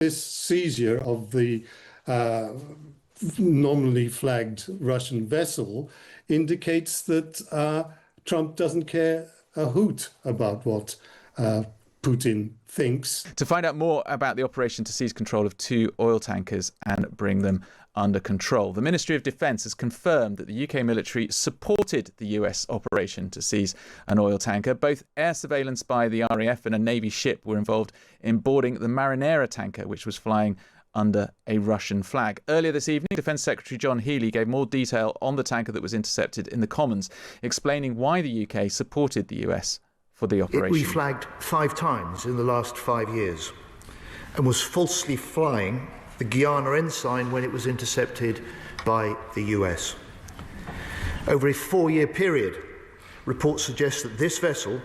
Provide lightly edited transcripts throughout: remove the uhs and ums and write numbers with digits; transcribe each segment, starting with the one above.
this seizure of the nominally flagged Russian vessel indicates that Trump doesn't care a hoot about what Putin thinks. To find out more about the operation to seize control of 2 oil tankers and bring them under control, the Ministry of Defence has confirmed that the UK military supported the US operation to seize an oil tanker. Both air surveillance by the RAF and a Navy ship were involved in boarding the Marinera tanker, which was flying under a Russian flag. Earlier this evening, Defence Secretary John Healey gave more detail on the tanker that was intercepted in the Commons, explaining why the UK supported the US for the operation. It reflagged 5 times in the last 5 years and was falsely flying the Guyana ensign when it was intercepted by the US. Over a 4-year period, reports suggest that this vessel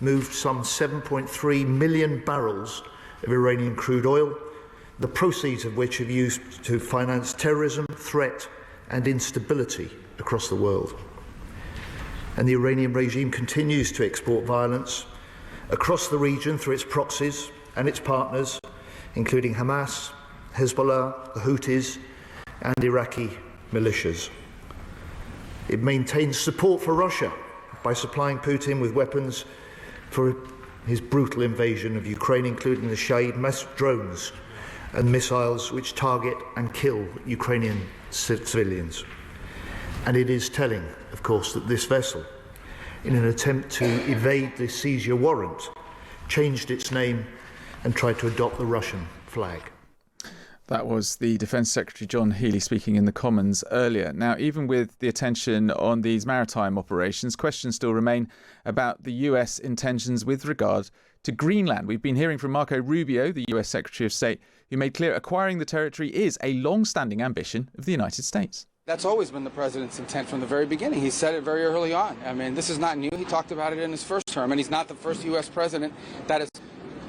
moved some 7.3 million barrels of Iranian crude oil, the proceeds of which are used to finance terrorism, threat and instability across the world. And the Iranian regime continues to export violence across the region through its proxies and its partners, including Hamas, Hezbollah, the Houthis and Iraqi militias. It maintains support for Russia by supplying Putin with weapons for his brutal invasion of Ukraine, including the Shahid mass drones and missiles which target and kill Ukrainian civilians. And it is telling, of course, that this vessel, in an attempt to evade the seizure warrant, changed its name and tried to adopt the Russian flag. That was the Defence Secretary John Healey speaking in the Commons earlier. Now, even with the attention on these maritime operations, questions still remain about the US intentions with regard to Greenland. We've been hearing from Marco Rubio, the US Secretary of State, who made clear acquiring the territory is a long-standing ambition of the United States. That's always been the president's intent from the very beginning. He said it very early on. I mean, this is not new. He talked about it in his first term, and he's not the first U.S. president that has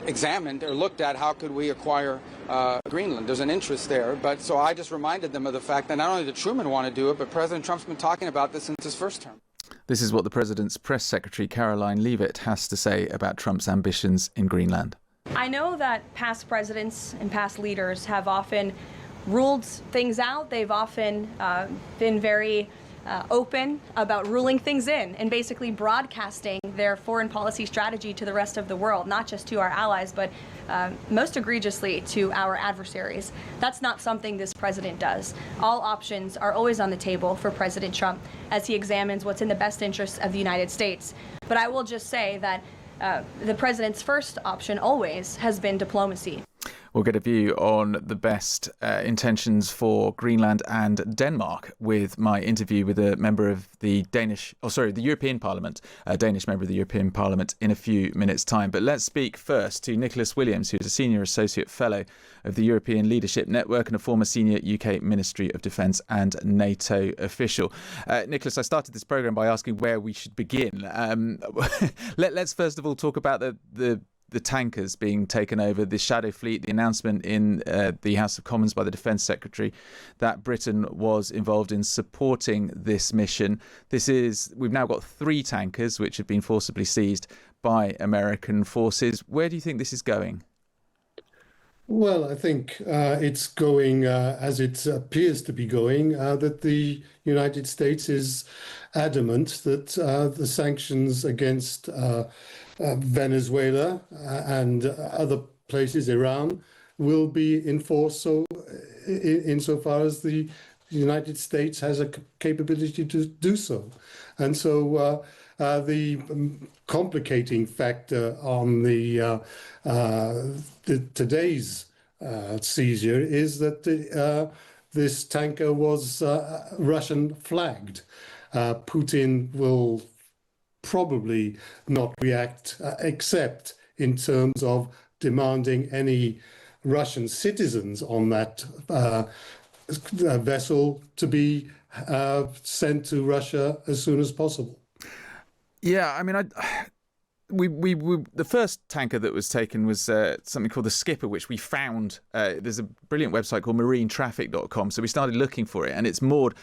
examined or looked at how could we acquire Greenland. There's an interest there. But so I just reminded them of the fact that not only did Truman want to do it, but President Trump's been talking about this since his first term. This is what the president's press secretary, Caroline Leavitt, has to say about Trump's ambitions in Greenland. I know that past presidents and past leaders have often ruled things out. They've often been very open about ruling things in and basically broadcasting their foreign policy strategy to the rest of the world, not just to our allies, but most egregiously to our adversaries. That's not something this president does. All options are always on the table for President Trump as he examines what's in the best interests of the United States. But I will just say that the president's first option always has been diplomacy. We'll get a view on the best intentions for Greenland and Denmark with my interview with a member of the European Parliament, a Danish member of the European Parliament, in a few minutes' time. But let's speak first to Nicholas Williams, who is a Senior Associate Fellow of the European Leadership Network and a former Senior UK Ministry of Defence and NATO official. Nicholas, I started this programme by asking where we should begin. Let's first of all talk about the tankers being taken over, the shadow fleet, the announcement in the House of Commons by the Defence Secretary that Britain was involved in supporting this mission. We've now got 3 tankers which have been forcibly seized by American forces. Where do you think this is going? Well, I think it's going as it appears to be going, that the United States is adamant that the sanctions against Venezuela and other places, Iran, will be enforced insofar as the United States has a capability to do so. And so the complicating factor on today's seizure is that this tanker was Russian flagged. Putin will probably not react except in terms of demanding any Russian citizens on that vessel to be sent to Russia as soon as possible. Yeah, I mean, the first tanker that was taken was something called the Skipper, which we found. There's a brilliant website called marinetraffic.com. So we started looking for it, and it's moored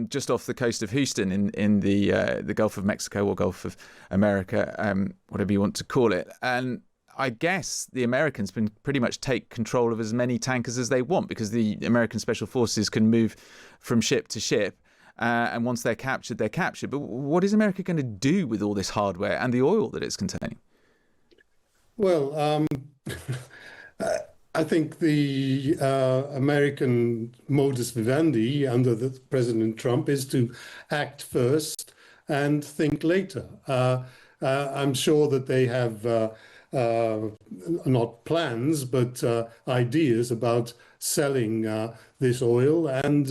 just off the coast of Houston in the Gulf of Mexico or Gulf of America, whatever you want to call it. And I guess the Americans can pretty much take control of as many tankers as they want, because the American Special Forces can move from ship to ship. And once they're captured, they're captured. But what is America going to do with all this hardware and the oil that it's containing? Well, I think the American modus vivendi under President Trump is to act first and think later. I'm sure that they have not plans, but ideas about selling this oil. And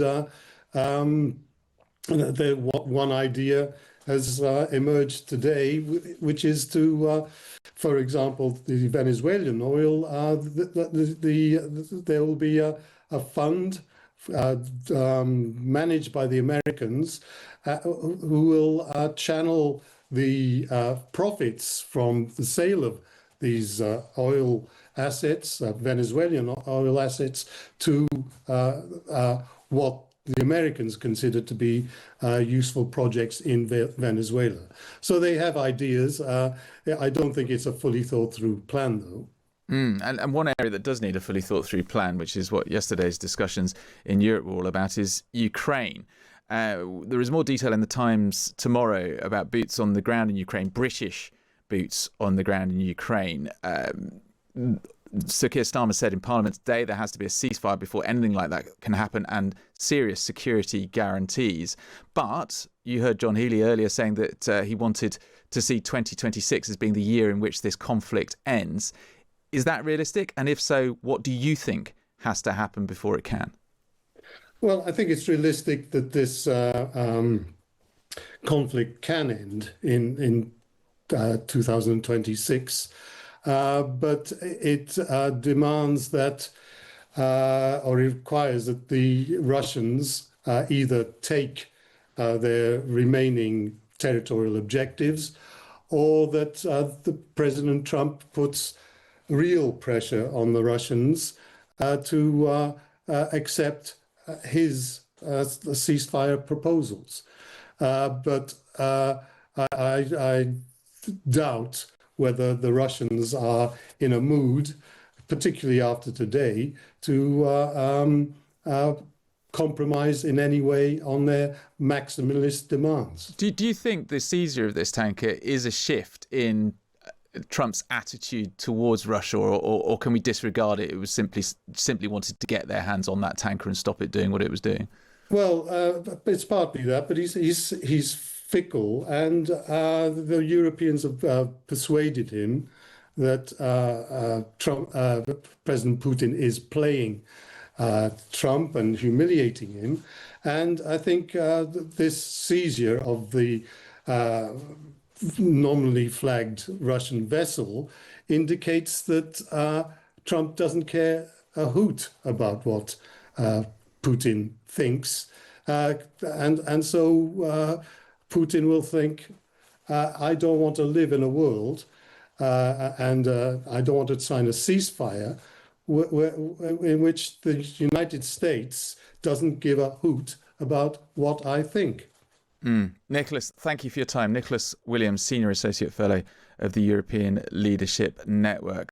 one idea has emerged today, which is to, for example, the Venezuelan oil, there will be a fund managed by the Americans who will channel the profits from the sale of these oil assets, Venezuelan oil assets, to what the Americans consider to be useful projects in Venezuela. So they have ideas. I don't think it's a fully thought through plan, though. And one area that does need a fully thought through plan, which is what yesterday's discussions in Europe were all about, is Ukraine. There is more detail in the Times tomorrow about boots on the ground in Ukraine, British boots on the ground in Ukraine. Sir Keir Starmer said in Parliament today there has to be a ceasefire before anything like that can happen, and serious security guarantees. But you heard John Healey earlier saying that he wanted to see 2026 as being the year in which this conflict ends. Is that realistic? And if so, what do you think has to happen before it can? Well, I think it's realistic that this conflict can end in 2026. But it demands that, or requires that the Russians either take their remaining territorial objectives, or that the President Trump puts real pressure on the Russians to accept his ceasefire proposals. But I doubt whether the Russians are in a mood, particularly after today, to compromise in any way on their maximalist demands. Do you think the seizure of this tanker is a shift in Trump's attitude towards Russia, or can we disregard it? It was simply wanted to get their hands on that tanker and stop it doing what it was doing. Well, it's partly that, but he's fickle, and the Europeans have persuaded him that President Putin is playing Trump and humiliating him. And I think this seizure of the nominally flagged Russian vessel indicates that Trump doesn't care a hoot about what Putin thinks. And so Putin will think, I don't want to live in a world and I don't want to sign a ceasefire in which the United States doesn't give a hoot about what I think. Nicholas, thank you for your time. Nicholas Williams, Senior Associate Fellow of the European Leadership Network.